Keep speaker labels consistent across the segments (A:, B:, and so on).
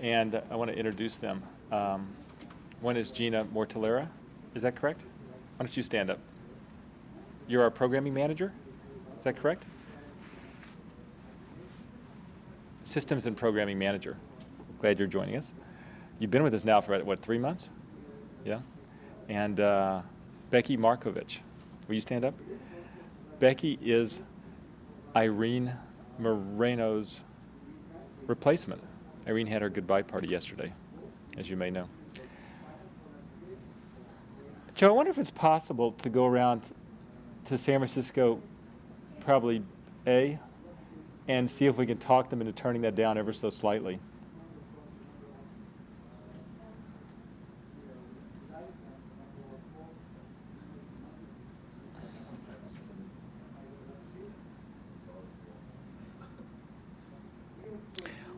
A: and I want to introduce them. One is Gina Mortellera. Is that correct? Why don't you stand up? You're our programming manager? Is that correct? Systems and programming manager. Glad you're joining us. You've been with us now for, what, 3 months? Yeah? And Becky Markovich. Will you stand up? Becky is Irene Moreno's replacement. Irene had her goodbye party yesterday, as you may know. Joe, I wonder if it's possible to go around to San Francisco, probably A, and see if we can talk them into turning that down ever so slightly.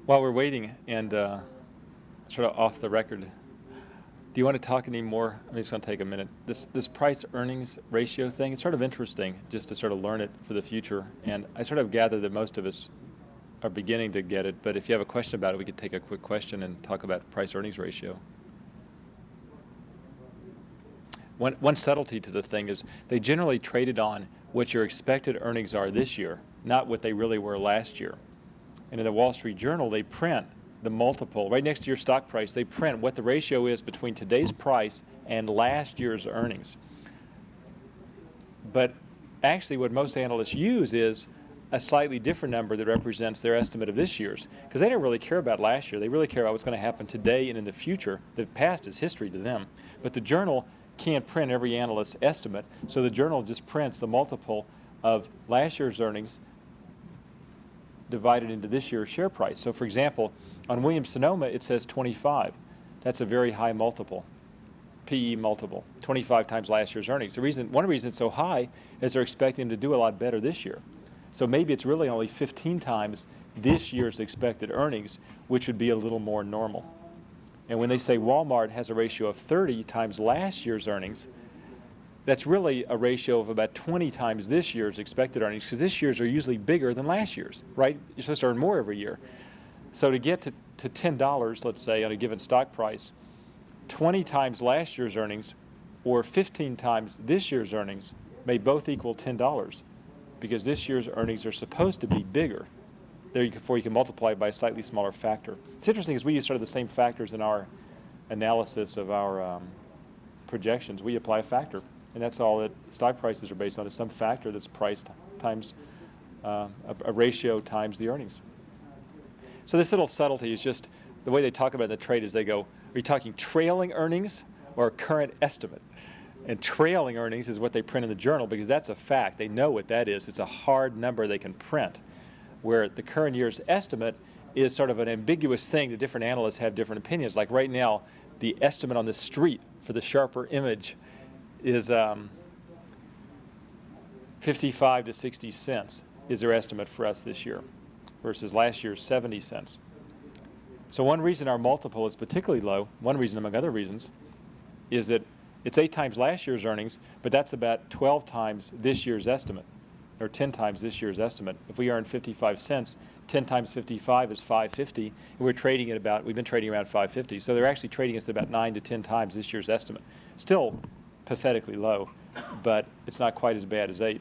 A: While we're waiting and sort of off the record, do you want to talk any more? I mean, it's going to take a minute. This price-earnings ratio thing, it's sort of interesting just to sort of learn it for the future. And I sort of gather that most of us are beginning to get it. But if you have a question about it, we could take a quick question and talk about price-earnings ratio. One subtlety to the thing is they generally traded on what your expected earnings are this year, not what they really were last year. And in the Wall Street Journal, they print the multiple. Right next to your stock price, they print what the ratio is between today's price and last year's earnings. But actually what most analysts use is a slightly different number that represents their estimate of this year's, because they don't really care about last year. They really care about what's going to happen today and in the future. The past is history to them. But the journal can't print every analyst's estimate, so the journal just prints the multiple of last year's earnings divided into this year's share price. So for example, on Williams-Sonoma, it says 25. That's a very high multiple, PE multiple, 25 times last year's earnings. One reason it's so high is they're expecting to do a lot better this year. So maybe it's really only 15 times this year's expected earnings, which would be a little more normal. And when they say Walmart has a ratio of 30 times last year's earnings, that's really a ratio of about 20 times this year's expected earnings, because this year's are usually bigger than last year's, right? You're supposed to earn more every year. So to get to $10, let's say, on a given stock price, 20 times last year's earnings or 15 times this year's earnings may both equal $10, because this year's earnings are supposed to be bigger. Therefore, you can multiply it by a slightly smaller factor. It's interesting because we use sort of the same factors in our analysis of our projections. We apply a factor. And that's all that stock prices are based on, is some factor that's price times a ratio times the earnings. So this little subtlety is just the way they talk about it in the trade is they go, are you talking trailing earnings or current estimate? And trailing earnings is what they print in the journal, because that's a fact. They know what that is. It's a hard number they can print, where the current year's estimate is sort of an ambiguous thing that different analysts have different opinions. Like right now, the estimate on the street for the sharper image is 55 to 60 cents is their estimate for us this year, versus last year's 70 cents. So one reason our multiple is particularly low, one reason among other reasons, is that it's 8 times last year's earnings, but that's about 12 times this year's estimate, or 10 times this year's estimate. If we earn 55 cents, 10 times 55 is 550, and we've been trading around 550. So they're actually trading us at about 9 to 10 times this year's estimate. Still pathetically low, but it's not quite as bad as 8.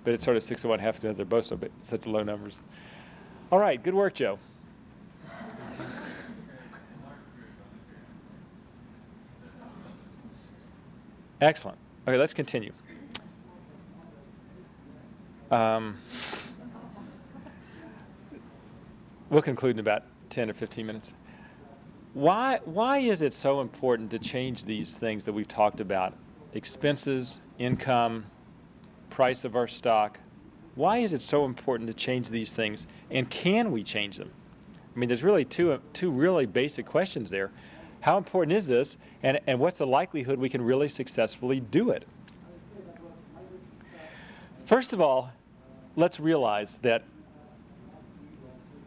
A: But it's sort of 6 to 1, half to 1. They're both such low numbers. All right, good work, Joe. Excellent. Okay, let's continue. We'll conclude in about 10 or 15 minutes. Why is it so important to change these things that we've talked about? Expenses, income, price of our stock. Why is it so important to change these things? And can we change them? I mean, there's really two really basic questions there. How important is this? And what's the likelihood we can really successfully do it? First of all, let's realize that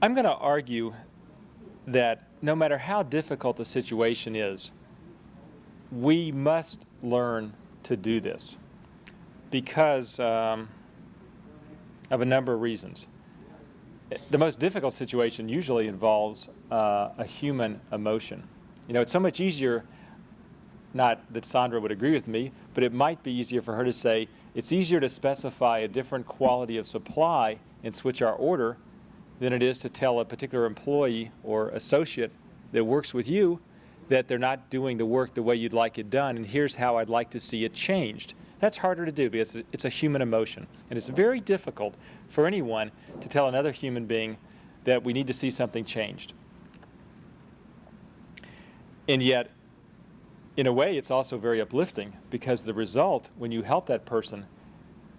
A: I'm going to argue that no matter how difficult the situation is, we must learn to do this because of a number of reasons. The most difficult situation usually involves a human emotion. You know, it's so much easier, not that Sandra would agree with me, but it might be easier for her to say, it's easier to specify a different quality of supply and switch our order than it is to tell a particular employee or associate that works with you that they're not doing the work the way you'd like it done, and here's how I'd like to see it changed. That's harder to do because it's a human emotion. And it's very difficult for anyone to tell another human being that we need to see something changed. And yet, in a way, it's also very uplifting because the result, when you help that person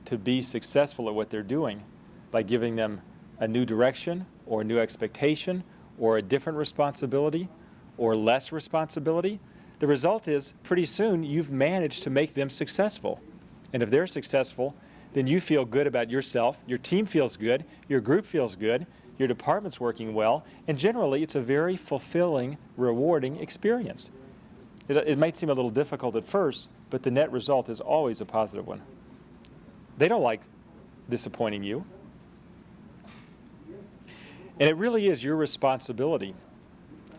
A: to be successful at what they're doing by giving them a new direction or a new expectation or a different responsibility or less responsibility, the result is pretty soon you've managed to make them successful. And if they're successful, then you feel good about yourself, your team feels good, your group feels good, your department's working well, and generally it's a very fulfilling, rewarding experience. It might seem a little difficult at first, but the net result is always a positive one. They don't like disappointing you. And it really is your responsibility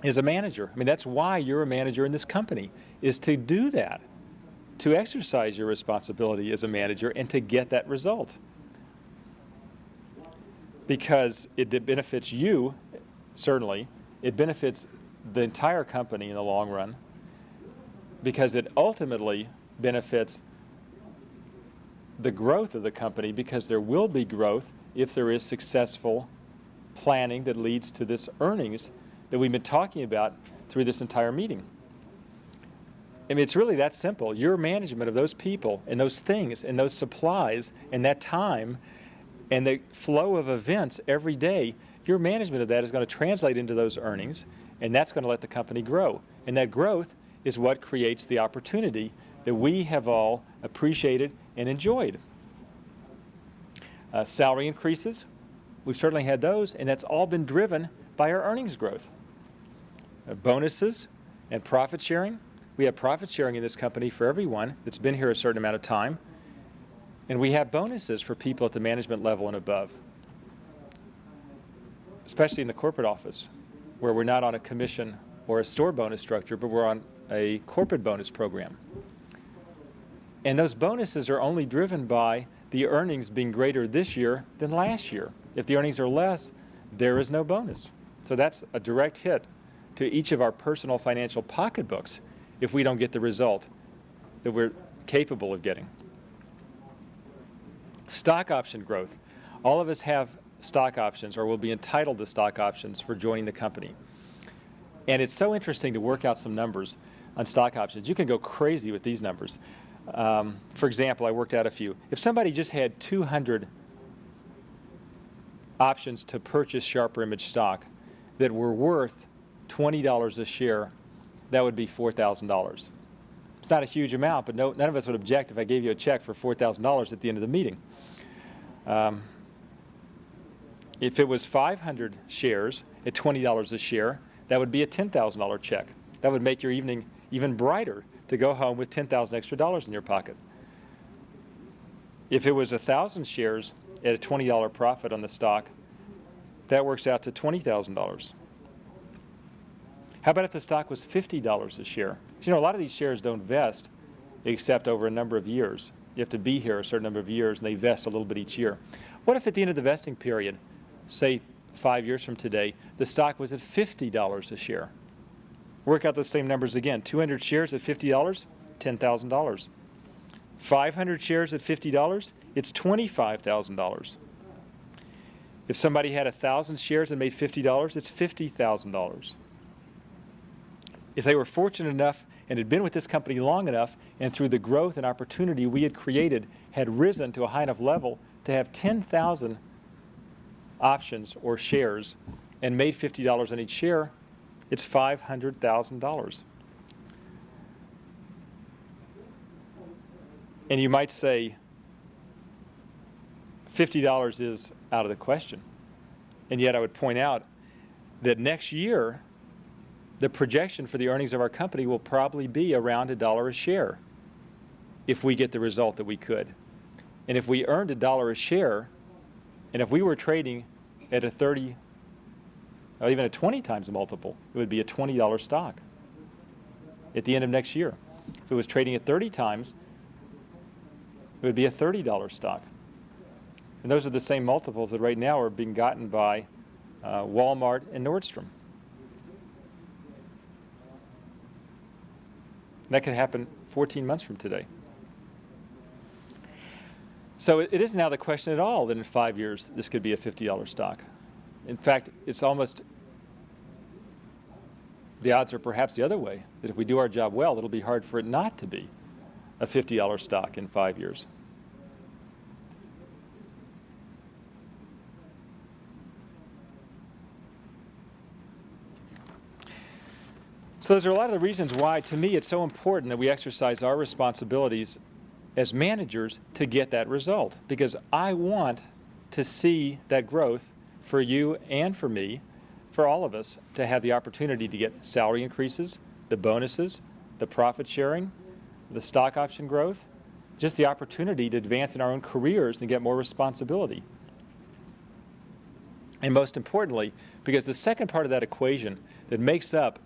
A: as a manager. I mean, that's why you're a manager in this company, is to do that, to exercise your responsibility as a manager and to get that result. Because it benefits you, certainly. It benefits the entire company in the long run, because it ultimately benefits the growth of the company, because there will be growth if there is successful planning that leads to this earnings that we've been talking about through this entire meeting. I mean, it's really that simple. Your management of those people and those things and those supplies and that time and the flow of events every day, your management of that is going to translate into those earnings, and that's going to let the company grow. And that growth is what creates the opportunity that we have all appreciated and enjoyed. Salary increases, we've certainly had those, and that's all been driven by our earnings growth. Bonuses and profit sharing. We have profit sharing in this company for everyone that's been here a certain amount of time, and we have bonuses for people at the management level and above, especially in the corporate office, where we're not on a commission or a store bonus structure, but we're on a corporate bonus program. And those bonuses are only driven by the earnings being greater this year than last year. If the earnings are less, there is no bonus. So that's a direct hit to each of our personal financial pocketbooks if we don't get the result that we're capable of getting. Stock option growth. All of us have stock options or will be entitled to stock options for joining the company. And it's so interesting to work out some numbers on stock options. You can go crazy with these numbers. For example, I worked out a few. If somebody just had 200 options to purchase SHRP Image stock that were worth $20 a share, that would be $4,000. It's not a huge amount, but none of us would object if I gave you a check for $4,000 at the end of the meeting. If it was 500 shares at $20 a share, that would be a $10,000 check. That would make your evening even brighter to go home with $10,000 extra in your pocket. If it was 1,000 shares at a $20 profit on the stock, that works out to $20,000. How about if the stock was $50 a share? You know, a lot of these shares don't vest except over a number of years. You have to be here a certain number of years, and they vest a little bit each year. What if at the end of the vesting period, say 5 years from today, the stock was at $50 a share? Work out those same numbers again. 200 shares at $50, $10,000. 500 shares at $50, it's $25,000. If somebody had 1,000 shares and made $50, it's $50,000. If they were fortunate enough and had been with this company long enough, and through the growth and opportunity we had created, had risen to a high enough level to have 10,000 options or shares and made $50 on each share, it's $500,000. And you might say, $50 is out of the question. And yet I would point out that next year, the projection for the earnings of our company will probably be around $1 a share if we get the result that we could. And if we earned $1 a share, and if we were trading at a 30 or even a 20 times multiple, it would be a $20 stock at the end of next year. If it was trading at 30 times, it would be a $30 stock. And those are the same multiples that right now are being gotten by Walmart and Nordstrom. That could happen 14 months from today. So it isn't now the question at all that in 5 years this could be a $50 stock. In fact, it's almost, the odds are perhaps the other way, that if we do our job well, it'll be hard for it not to be a $50 stock in 5 years. So those are a lot of the reasons why, to me, it's so important that we exercise our responsibilities as managers to get that result. Because I want to see that growth for you and for me, for all of us, to have the opportunity to get salary increases, the bonuses, the profit sharing, the stock option growth, just the opportunity to advance in our own careers and get more responsibility. And most importantly, because the second part of that equation that makes up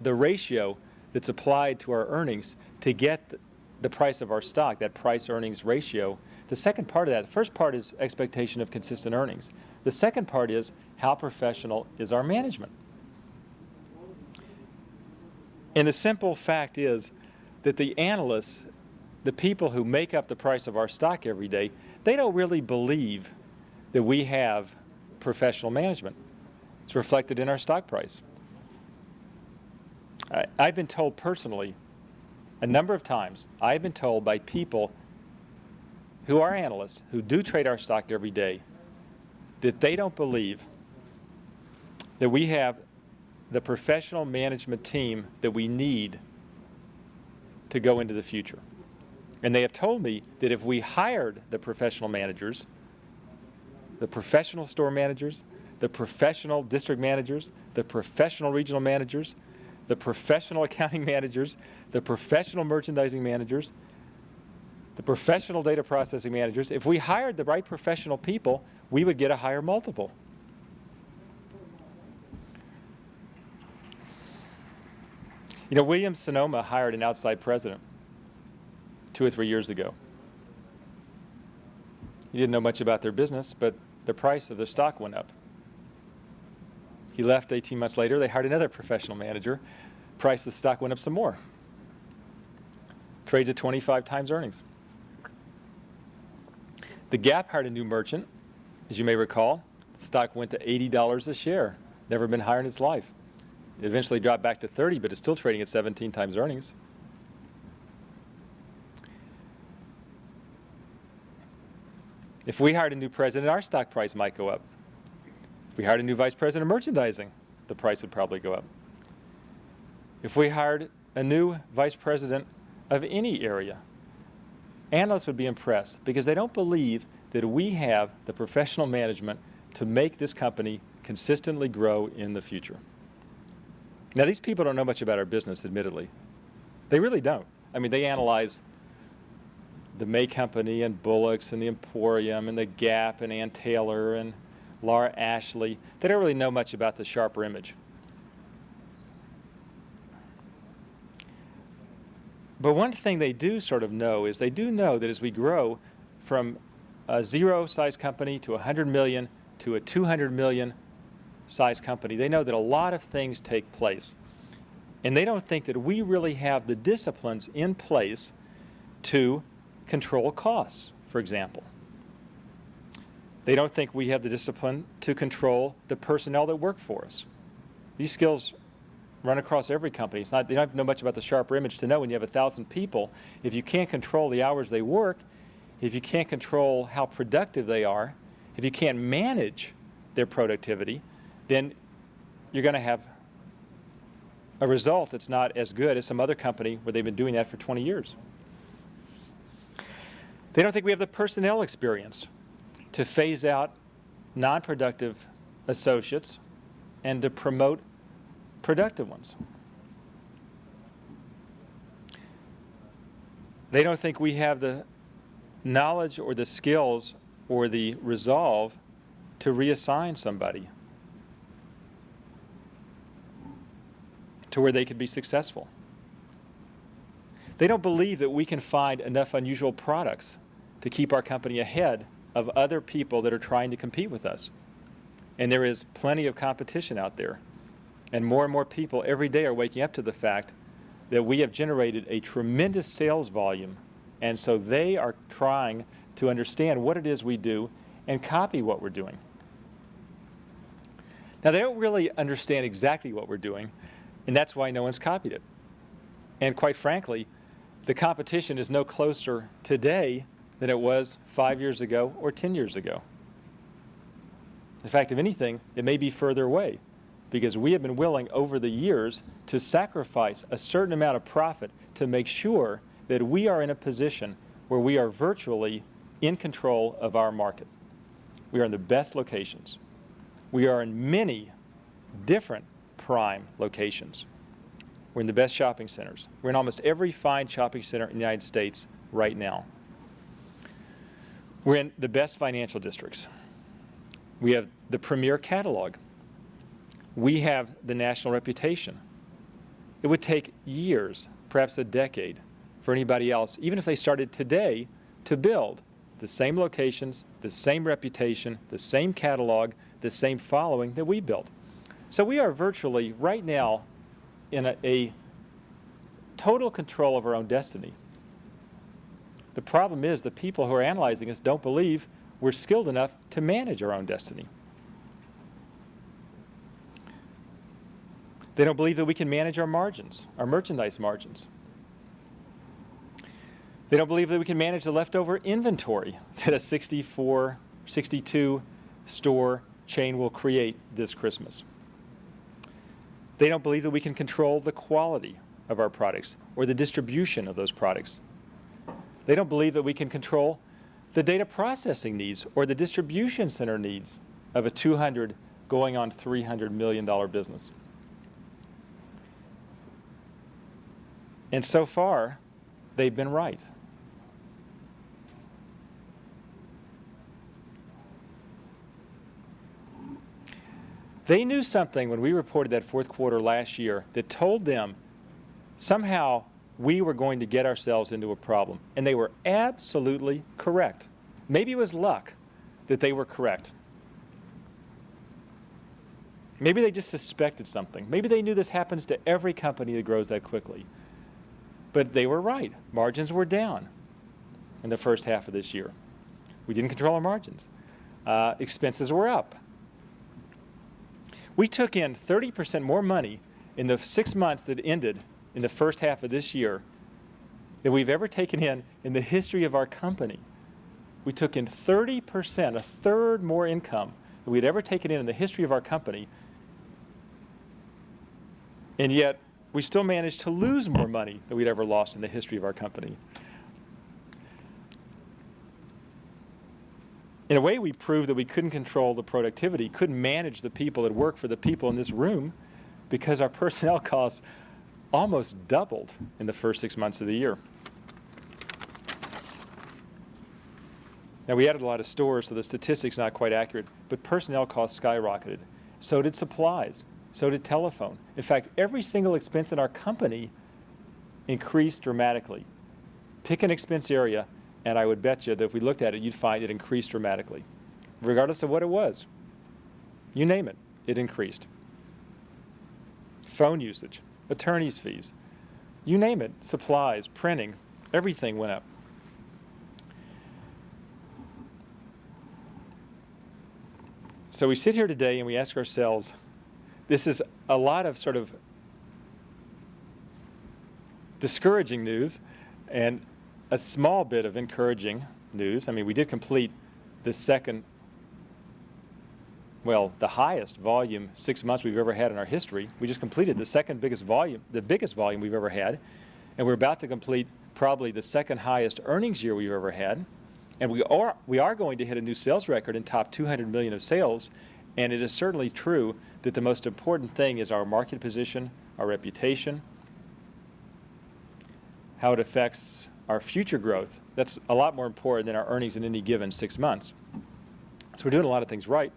A: the ratio that's applied to our earnings to get the price of our stock, that price-earnings ratio, the second part of that, the first part is expectation of consistent earnings. The second part is how professional is our management. And the simple fact is that the analysts, the people who make up the price of our stock every day, they don't really believe that we have professional management. It's reflected in our stock price. I've been told personally a number of times, I've been told by people who are analysts, who do trade our stock every day, that they don't believe that we have the professional management team that we need to go into the future. And they have told me that if we hired the professional managers, the professional store managers, the professional district managers, the professional regional managers, the professional accounting managers, the professional merchandising managers, the professional data processing managers, if we hired the right professional people, we would get a higher multiple. You know, Williams-Sonoma hired an outside president 2 or 3 years ago. He didn't know much about their business, but the price of their stock went up. He left 18 months later. They hired another professional manager. Price of the stock went up some more. Trades at 25 times earnings. The Gap hired a new merchant. As you may recall, the stock went to $80 a share. Never been higher in its life. It eventually dropped back to 30, but it's still trading at 17 times earnings. If we hired a new president, our stock price might go up. If we hired a new vice president of merchandising, the price would probably go up. If we hired a new vice president of any area, analysts would be impressed because they don't believe that we have the professional management to make this company consistently grow in the future. Now, these people don't know much about our business, admittedly. They really don't. I mean, they analyze the May Company and Bullock's and the Emporium and the Gap and Ann Taylor and Laura Ashley. They don't really know much about the SHRP image. But one thing they do sort of know is they do know that as we grow from a zero-size company to 100 million to a 200 million size company, they know that a lot of things take place. And they don't think that we really have the disciplines in place to control costs, for example. They don't think we have the discipline to control the personnel that work for us. These skills run across every company. It's not, they don't have to know much about the SHRP image to know when you have 1,000 people, if you can't control the hours they work, if you can't control how productive they are, if you can't manage their productivity, then you're going to have a result that's not as good as some other company where they've been doing that for 20 years. They don't think we have the personnel experience to phase out non-productive associates and to promote productive ones. They don't think we have the knowledge or the skills or the resolve to reassign somebody to where they could be successful. They don't believe that we can find enough unusual products to keep our company ahead of other people that are trying to compete with us. And there is plenty of competition out there. And more people every day are waking up to the fact that we have generated a tremendous sales volume. And so they are trying to understand what it is we do and copy what we're doing. Now, they don't really understand exactly what we're doing, and that's why no one's copied it. And quite frankly, the competition is no closer today than it was 5 years ago or 10 years ago. In fact, if anything, it may be further away, because we have been willing over the years to sacrifice a certain amount of profit to make sure that we are in a position where we are virtually in control of our market. We are in the best locations. We are in many different prime locations. We're in the best shopping centers. We're in almost every fine shopping center in the United States right now. We're in the best financial districts. We have the premier catalog. We have the national reputation. It would take years, perhaps a decade, for anybody else, even if they started today, to build the same locations, the same reputation, the same catalog, the same following that we built. So we are virtually, right now, in a total control of our own destiny. The problem is the people who are analyzing us don't believe we're skilled enough to manage our own destiny. They don't believe that we can manage our margins, our merchandise margins. They don't believe that we can manage the leftover inventory that a 64, 62 store chain will create this Christmas. They don't believe that we can control the quality of our products or the distribution of those products. They don't believe that we can control the data processing needs or the distribution center needs of a $200 going on $300 million business. And so far, they've been right. They knew something when we reported that fourth quarter last year that told them somehow we were going to get ourselves into a problem. And they were absolutely correct. Maybe it was luck that they were correct. Maybe they just suspected something. Maybe they knew this happens to every company that grows that quickly. But they were right. Margins were down in the first half of this year. We didn't control our margins. Expenses were up. We took in 30% more money in the 6 months that ended in the first half of this year than we've ever taken in the history of our company. We took in 30%, a third more income than we'd ever taken in the history of our company. And yet, we still managed to lose more money than we'd ever lost in the history of our company. In a way, we proved that we couldn't control the productivity, couldn't manage the people that work for the people in this room, because our personnel costs almost doubled in the first 6 months of the year. Now, we added a lot of stores, so the statistic's not quite accurate, but personnel costs skyrocketed. So did supplies. So did telephone. In fact, every single expense in our company increased dramatically. Pick an expense area, and I would bet you that if we looked at it, you'd find it increased dramatically, regardless of what it was. You name it, it increased. Phone usage, attorney's fees, you name it, supplies, printing, everything went up. So we sit here today and we ask ourselves, this is a lot of sort of discouraging news and a small bit of encouraging news. I mean, we did complete the highest volume 6 months we've ever had in our history. We just completed the second biggest volume, the biggest volume we've ever had. And we're about to complete probably the second highest earnings year we've ever had. And we are going to hit a new sales record and top 200 million of sales. And it is certainly true that the most important thing is our market position, our reputation, how it affects our future growth. That's a lot more important than our earnings in any given 6 months. So we're doing a lot of things right.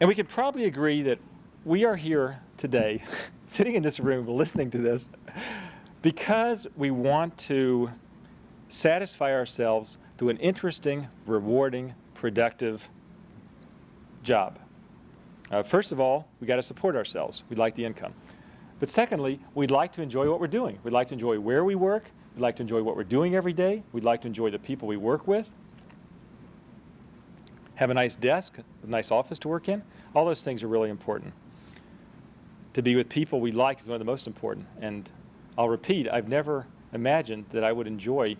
A: And we could probably agree that we are here today, sitting in this room, listening to this, because we want to satisfy ourselves through an interesting, rewarding, productive job. First of all, we got to support ourselves. We'd like the income. But secondly, we'd like to enjoy what we're doing. We'd like to enjoy where we work. We'd like to enjoy what we're doing every day. We'd like to enjoy the people we work with. Have a nice desk, a nice office to work in. All those things are really important. To be with people we like is one of the most important. And I'll repeat, I've never imagined that I would enjoy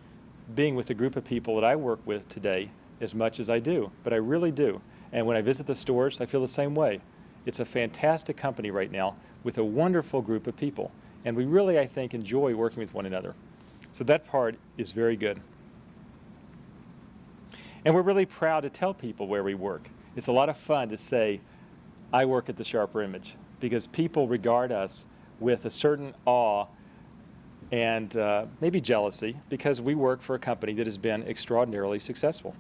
A: being with a group of people that I work with today as much as I do. But I really do. And when I visit the stores, I feel the same way. It's a fantastic company right now with a wonderful group of people. And we really, I think, enjoy working with one another. So that part is very good. And we're really proud to tell people where we work. It's a lot of fun to say, I work at the SHRP Image, because people regard us with a certain awe and maybe jealousy, because we work for a company that has been extraordinarily successful.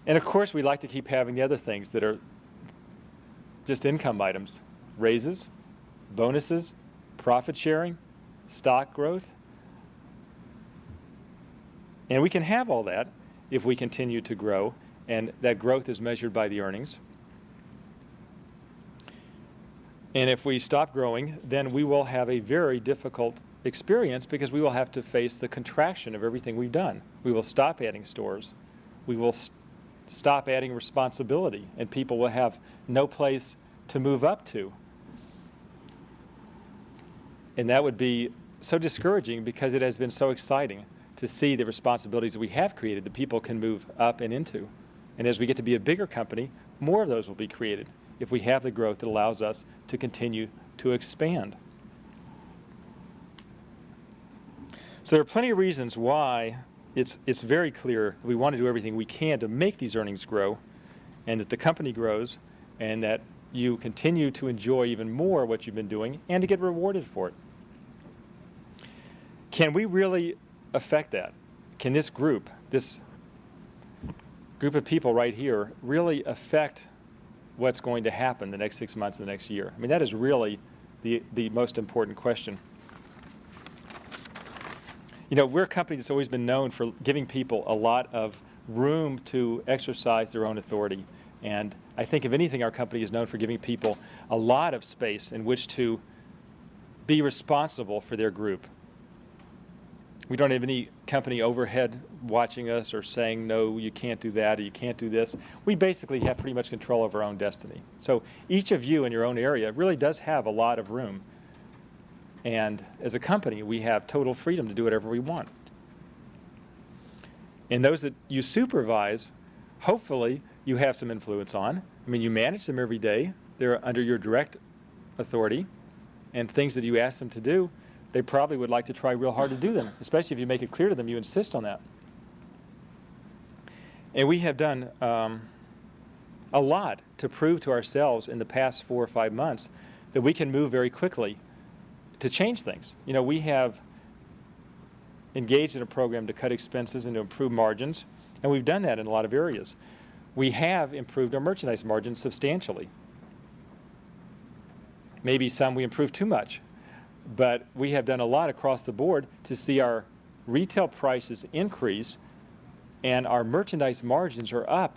A: And of course, we like to keep having the other things that are just income items: raises, bonuses, profit sharing, stock growth. And we can have all that if we continue to grow, and that growth is measured by the earnings. And if we stop growing, then we will have a very difficult experience, because we will have to face the contraction of everything we've done. We will stop adding stores. We will stop adding responsibility, and people will have no place to move up to. And that would be so discouraging, because it has been so exciting to see the responsibilities that we have created that people can move up and into. And as we get to be a bigger company, more of those will be created if we have the growth that allows us to continue to expand. So there are plenty of reasons why it's very clear that we want to do everything we can to make these earnings grow, and that the company grows, and that you continue to enjoy even more what you've been doing and to get rewarded for it. Can we really affect that? Can this group of people right here really affect what's going to happen the next 6 months, the next year? I mean, that is really the most important question. You know, we're a company that's always been known for giving people a lot of room to exercise their own authority. And I think, if anything, our company is known for giving people a lot of space in which to be responsible for their group. We don't have any company overhead watching us or saying, no, you can't do that, or you can't do this. We basically have pretty much control of our own destiny. So each of you in your own area really does have a lot of room. And as a company, we have total freedom to do whatever we want. And those that you supervise, hopefully you have some influence on. I mean, you manage them every day. They're under your direct authority. And things that you ask them to do, they probably would like to try real hard to do them, especially if you make it clear to them you insist on that. And we have done a lot to prove to ourselves in the past 4 or 5 months that we can move very quickly to change things. You know, we have engaged in a program to cut expenses and to improve margins, and we've done that in a lot of areas. We have improved our merchandise margins substantially. Maybe some we improved too much, but we have done a lot across the board to see our retail prices increase, and our merchandise margins are up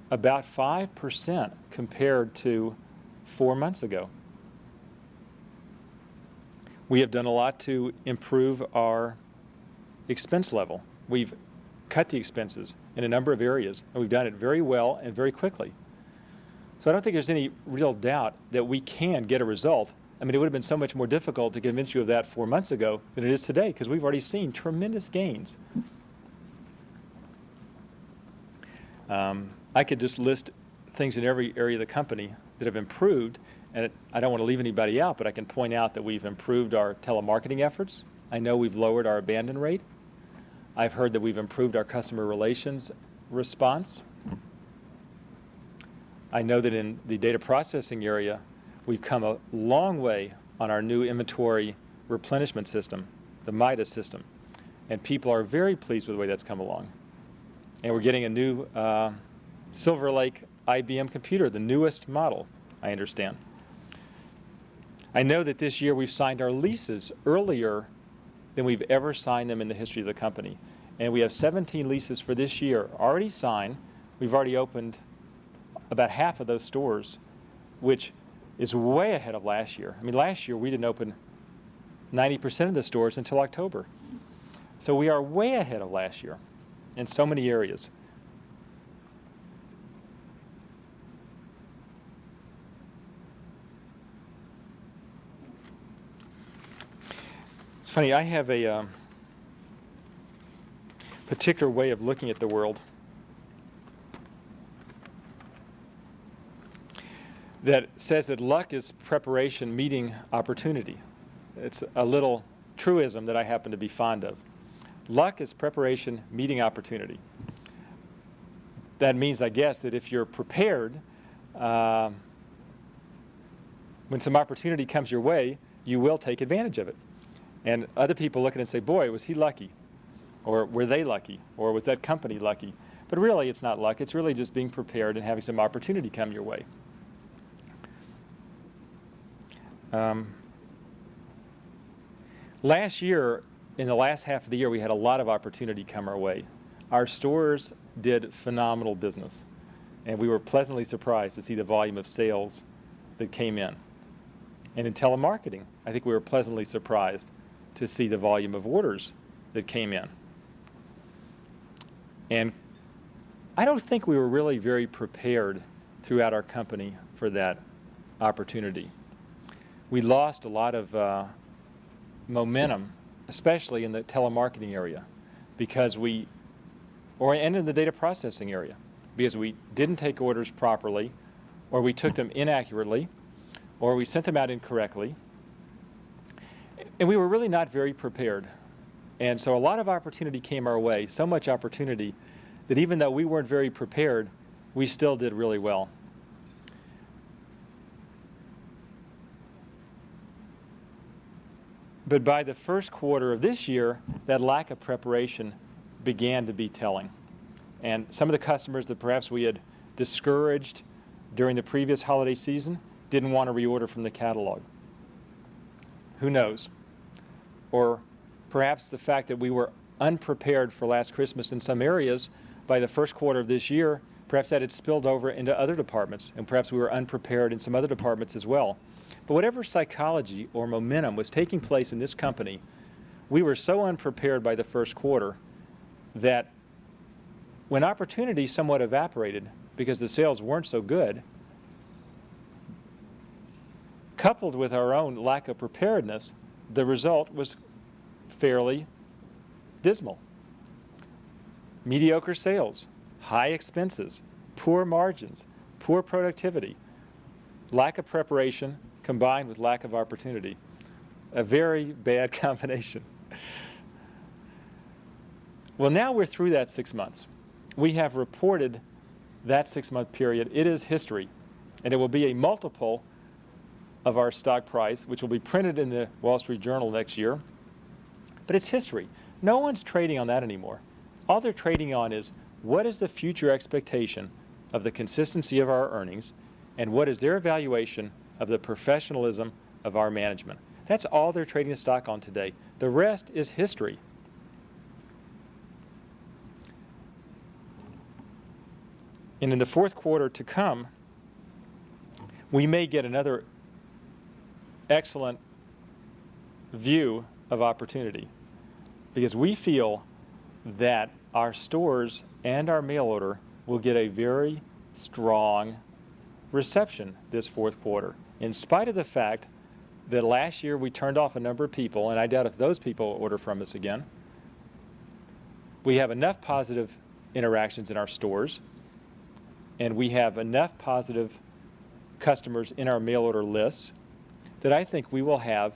A: about 5% compared to 4 months ago. We have done a lot to improve our expense level. We've cut the expenses in a number of areas, and we've done it very well and very quickly. So I don't think there's any real doubt that we can get a result. I mean, it would have been so much more difficult to convince you of that 4 months ago than it is today, because we've already seen tremendous gains. I could just list things in every area of the company that have improved, and I don't want to leave anybody out, but I can point out that we've improved our telemarketing efforts. I know we've lowered our abandon rate. I've heard that we've improved our customer relations response. I know that in the data processing area, we've come a long way on our new inventory replenishment system, the MIDA system. And people are very pleased with the way that's come along. And we're getting a new Silver Lake IBM computer, the newest model, I understand. I know that this year we've signed our leases earlier than we've ever signed them in the history of the company. And we have 17 leases for this year already signed. We've already opened about half of those stores, which is way ahead of last year. I mean, last year we didn't open 90% of the stores until October. So we are way ahead of last year in so many areas. It's funny, I have a particular way of looking at the world that says that luck is preparation meeting opportunity. It's a little truism that I happen to be fond of. Luck is preparation meeting opportunity. That means, I guess, that if you're prepared, when some opportunity comes your way, you will take advantage of it. And other people look at it and say, boy, was he lucky? Or were they lucky? Or was that company lucky? But really, it's not luck. It's really just being prepared and having some opportunity come your way. Last year, in the last half of the year, we had a lot of opportunity come our way. Our stores did phenomenal business, and we were pleasantly surprised to see the volume of sales that came in. And in telemarketing, I think we were pleasantly surprised to see the volume of orders that came in. And I don't think we were really very prepared throughout our company for that opportunity. We lost a lot of momentum, especially in the telemarketing area, and in the data processing area, because we didn't take orders properly, or we took them inaccurately, or we sent them out incorrectly. And we were really not very prepared. And so a lot of opportunity came our way, so much opportunity that even though we weren't very prepared, we still did really well. But by the first quarter of this year, that lack of preparation began to be telling. And some of the customers that perhaps we had discouraged during the previous holiday season didn't want to reorder from the catalog. Who knows? Or perhaps the fact that we were unprepared for last Christmas in some areas, by the first quarter of this year, perhaps that had spilled over into other departments, and perhaps we were unprepared in some other departments as well. But whatever psychology or momentum was taking place in this company, we were so unprepared by the first quarter that when opportunity somewhat evaporated because the sales weren't so good, coupled with our own lack of preparedness, the result was fairly dismal. Mediocre sales, high expenses, poor margins, poor productivity, lack of preparation combined with lack of opportunity. A very bad combination. Well, now we're through that 6 months. We have reported that 6-month period. It is history, and it will be a multiple of our stock price, which will be printed in the Wall Street Journal next year. But it's history. No one's trading on that anymore. All they're trading on is what is the future expectation of the consistency of our earnings, and what is their evaluation of the professionalism of our management. That's all they're trading the stock on today. The rest is history. And in the fourth quarter to come, we may get another excellent view of opportunity, because we feel that our stores and our mail order will get a very strong reception this fourth quarter, in spite of the fact that last year we turned off a number of people, and I doubt if those people will order from us again. We have enough positive interactions in our stores, and we have enough positive customers in our mail order lists that I think we will have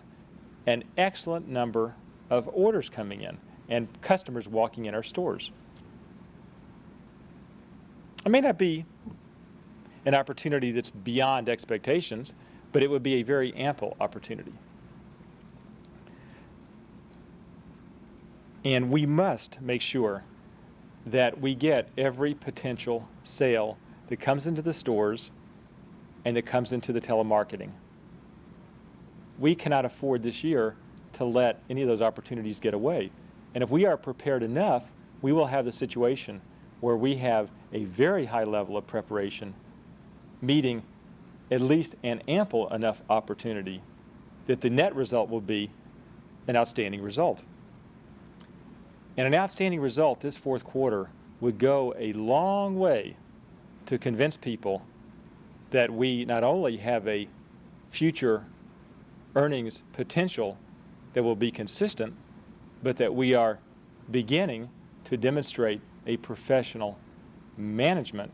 A: an excellent number of orders coming in and customers walking in our stores. It may not be an opportunity that's beyond expectations, but it would be a very ample opportunity. And we must make sure that we get every potential sale that comes into the stores and that comes into the telemarketing. We cannot afford this year to let any of those opportunities get away. And if we are prepared enough, we will have the situation where we have a very high level of preparation, meeting at least an ample enough opportunity that the net result will be an outstanding result. And an outstanding result this fourth quarter would go a long way to convince people that we not only have a future earnings potential that will be consistent, but that we are beginning to demonstrate a professional management.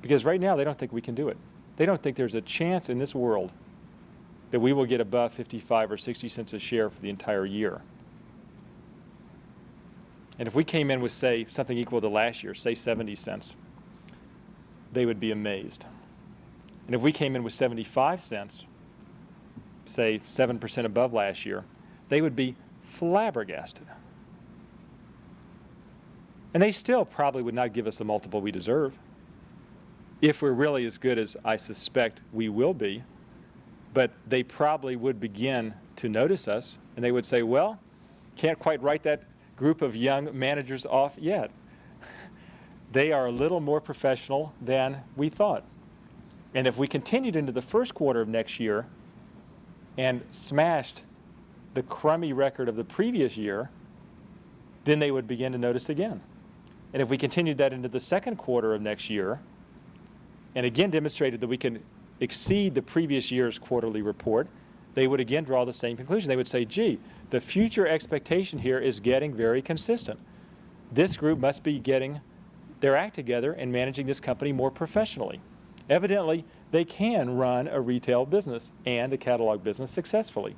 A: Because right now they don't think we can do it. They don't think there's a chance in this world that we will get above 55 or 60 cents a share for the entire year. And if we came in with, say, something equal to last year, say 70 cents, they would be amazed. And if we came in with 75 cents, say 7% above last year, they would be flabbergasted. And they still probably would not give us the multiple we deserve, if we're really as good as I suspect we will be. But they probably would begin to notice us, and they would say, well, can't quite write that group of young managers off yet. They are a little more professional than we thought. And if we continued into the first quarter of next year and smashed the crummy record of the previous year, then they would begin to notice again. And if we continued that into the second quarter of next year, and again demonstrated that we can exceed the previous year's quarterly report, they would again draw the same conclusion. They would say, gee, the future expectation here is getting very consistent. This group must be getting their act together and managing this company more professionally. Evidently, they can run a retail business and a catalog business successfully.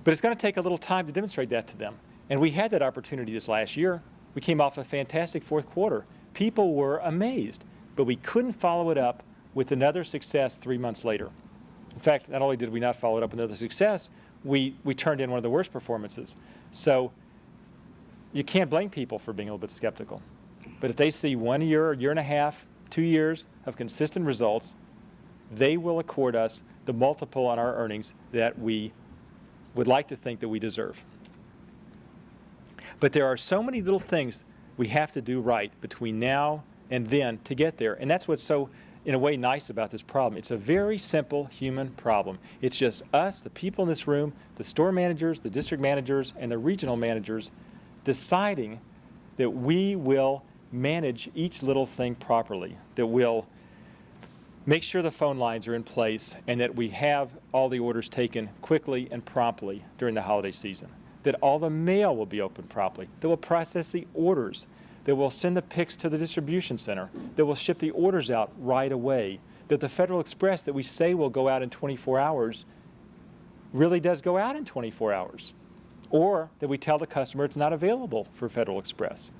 A: But it's going to take a little time to demonstrate that to them. And we had that opportunity this last year. We came off a fantastic fourth quarter. People were amazed, but we couldn't follow it up with another success 3 months later. In fact, not only did we not follow it up with another success, we turned in one of the worst performances. So you can't blame people for being a little bit skeptical. But if they see 1 year, year and a half, 2 years of consistent results, they will accord us the multiple on our earnings that we would like to think that we deserve. But there are so many little things we have to do right between now and then to get there. And that's what's so, in a way, nice about this problem. It's a very simple human problem. It's just us, the people in this room, the store managers, the district managers, and the regional managers deciding that we will manage each little thing properly, that we'll make sure the phone lines are in place and that we have all the orders taken quickly and promptly during the holiday season, that all the mail will be opened properly, that we'll process the orders, that we'll send the picks to the distribution center, that we'll ship the orders out right away, that the Federal Express that we say will go out in 24 hours really does go out in 24 hours, or that we tell the customer it's not available for Federal Express.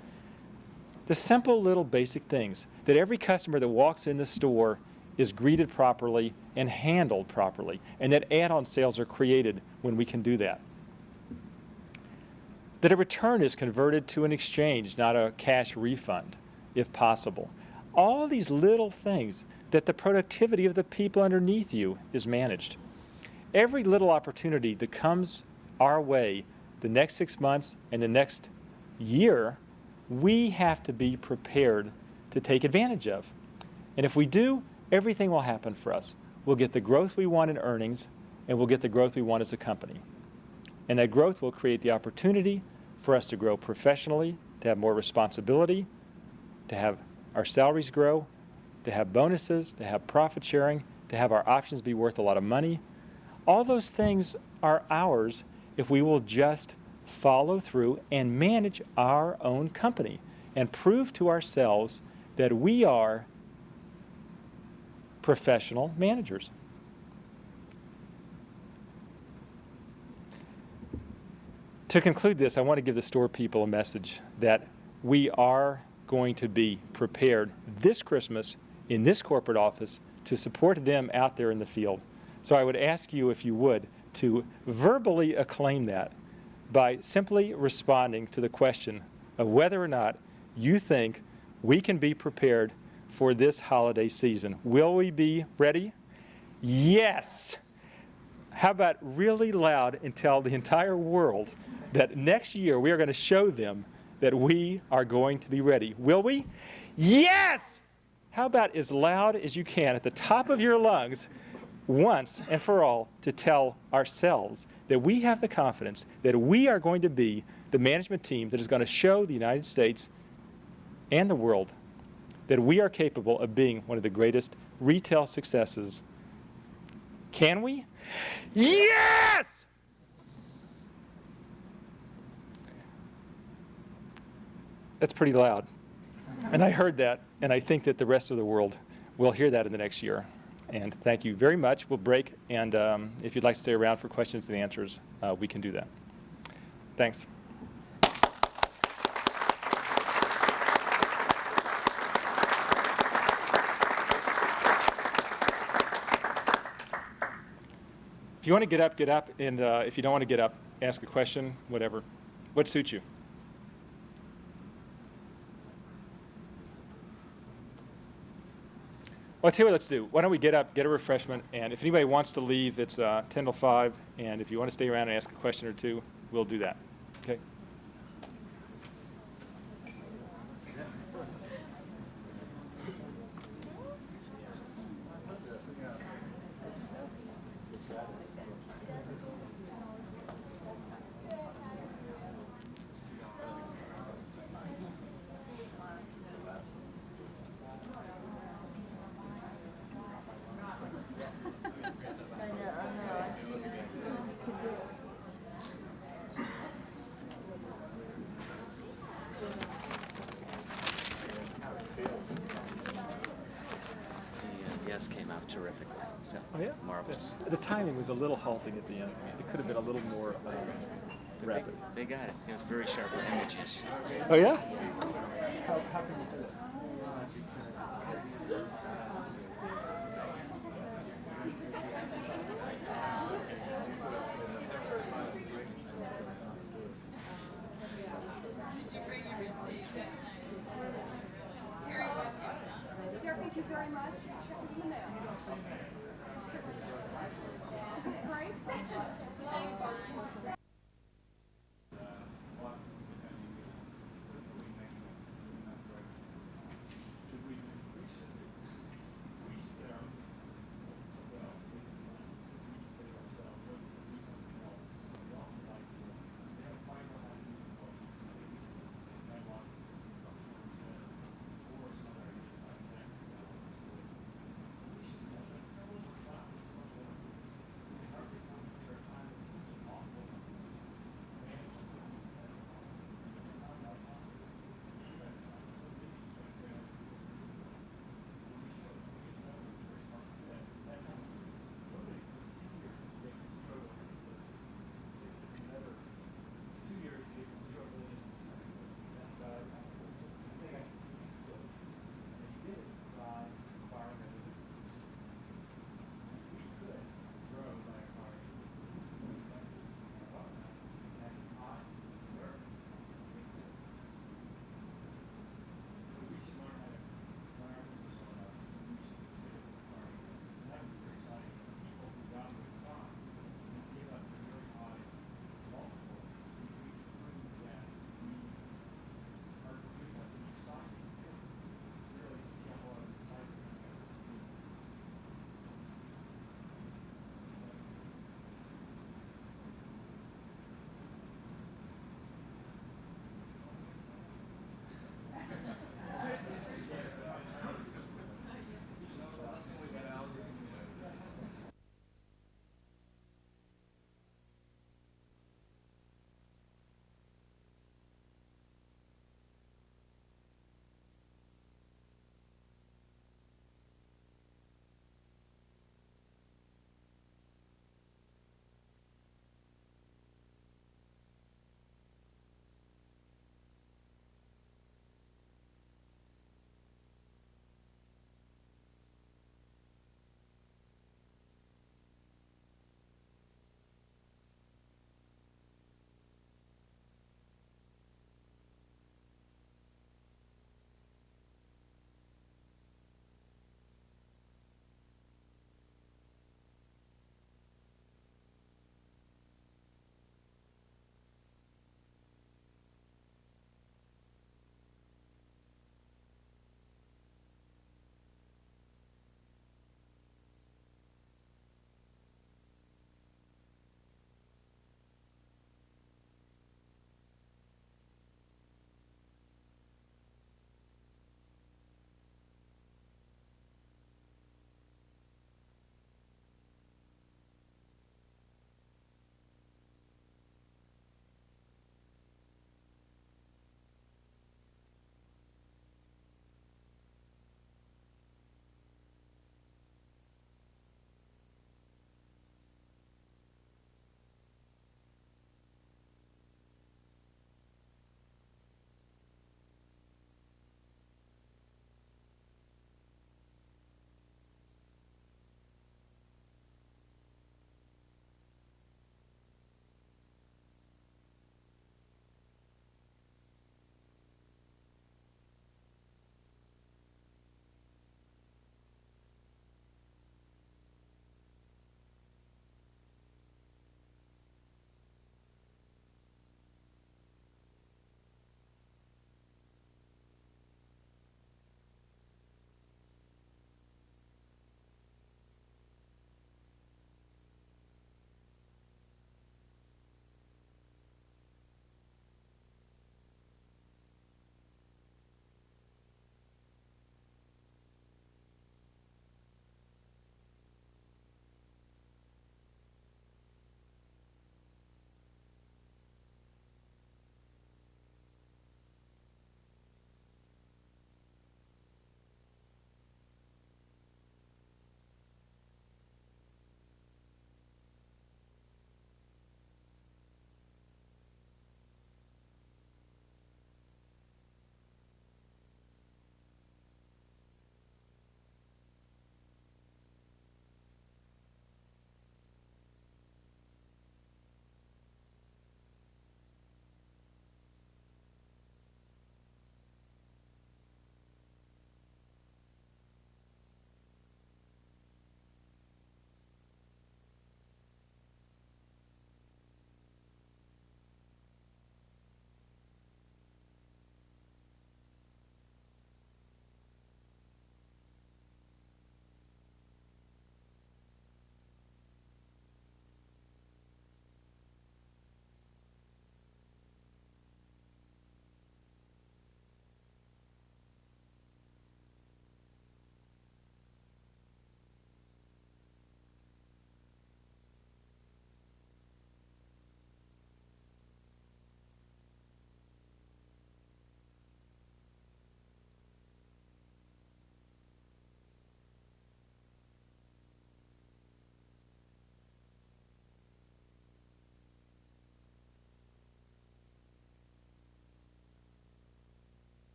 A: The simple little basic things, that every customer that walks in the store is greeted properly and handled properly, and that add-on sales are created when we can do that. That a return is converted to an exchange, not a cash refund, if possible. All these little things, that the productivity of the people underneath you is managed. Every little opportunity that comes our way the next 6 months and the next year, we have to be prepared to take advantage of. And if we do, everything will happen for us. We'll get the growth we want in earnings, and we'll get the growth we want as a company. And that growth will create the opportunity for us to grow professionally, to have more responsibility, to have our salaries grow, to have bonuses, to have profit sharing, to have our options be worth a lot of money. All those things are ours if we will just follow through and manage our own company and prove to ourselves that we are professional managers. To conclude this, I want to give the store people a message that we are going to be prepared this Christmas in this corporate office to support them out there in the field. So I would ask you, if you would, to verbally acclaim that by simply responding to the question of whether or not you think we can be prepared for this holiday season. Will we be ready? Yes. How about really loud and tell the entire world that next year we are going to show them that we are going to be ready? Will we? Yes! How about as loud as you can at the top of your lungs once and for all to tell ourselves that we have the confidence that we are going to be the management team that is going to show the United States and the world that we are capable of being one of the greatest retail successes. Can we? Yes! That's pretty loud. And I heard that, and I think that the rest of the world will hear that in the next year. And thank you very much. We'll break, and if you'd like to stay around for questions and answers, we can do that. Thanks. If you want to get up, and if you don't want to get up, ask a question, whatever. What suits you? Well, I'll tell you what let's do. Why don't we get up, get a refreshment, and if anybody wants to leave, it's 10 till 5, and if you want to stay around and ask a question or two, we'll do that. Okay?
B: Came out terrifically. So,
A: Oh, yeah?
B: marvelous.
A: The timing was a little halting at the end. It could have been a little more rapid.
B: They got it. It was very sharp images.
A: Oh, yeah?
B: How can you do it?